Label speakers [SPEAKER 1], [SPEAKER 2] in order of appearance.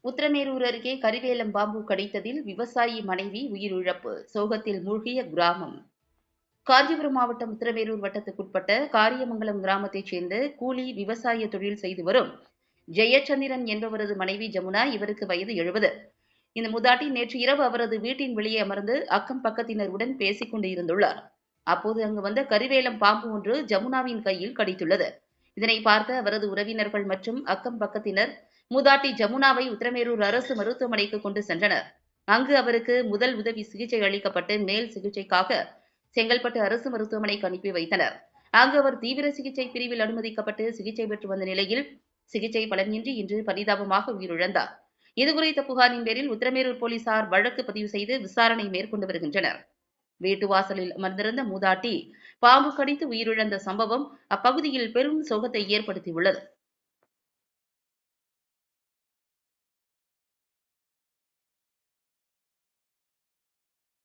[SPEAKER 1] உத்திரமேரூர் அருகே கரிவேலம் பாம்பு கடித்ததில் விவசாயி மனைவி உயிரிழப்பு. சோகத்தில் மூழ்கிய கிராமம். காஞ்சிபுரம் மாவட்டம் உத்திரமேரூர் வட்டத்துக்குட்பட்ட காரியமங்கலம் கிராமத்தைச் சேர்ந்த கூலி விவசாய தொழில் செய்து வரும் ஜெயச்சந்திரன் என்பவரது மனைவி ஜமுனா. இவருக்கு வயது 70. இந்த மூதாட்டி நேற்று இரவு அவரது வீட்டின் வெளியே அமர்ந்து அக்கம் பக்கத்தினருடன் பேசிக் கொண்டு இருந்துள்ளார். அப்போது அங்கு வந்த கரிவேலம் பாம்பு ஒன்று ஜமுனாவின் கையில் கடித்துள்ளது. இதனை பார்த்த அவரது உறவினர்கள் மற்றும் அக்கம் பக்கத்தினர் மூதாட்டி ஜமுனாவை உத்திரமேரூர் அரசு மருத்துவமனைக்கு கொண்டு சென்றனர். அங்கு அவருக்கு முதல் உதவி சிகிச்சை அளிக்கப்பட்டு மேல் சிகிச்சைக்காக செங்கல்பட்டு அரசு மருத்துவமனைக்கு அனுப்பி வைத்தனர். அங்கு அவர் தீவிர சிகிச்சை பிரிவில் அனுமதிக்கப்பட்டு சிகிச்சை பெற்று வந்த நிலையில் சிகிச்சை பலனின்றி இன்று பரிதாபமாக உயிரிழந்தார். இதுகுறித்த புகாரின் பேரில் உத்திரமேரூர் போலீசார் வழக்கு பதிவு செய்து விசாரணை மேற்கொண்டு வருகின்றனர். வீட்டு வாசலில் அமர்ந்திருந்த மூதாட்டி பாம்பு கடித்து உயிரிழந்த சம்பவம் அப்பகுதியில் பெரும் சோகத்தை ஏற்படுத்தியுள்ளது.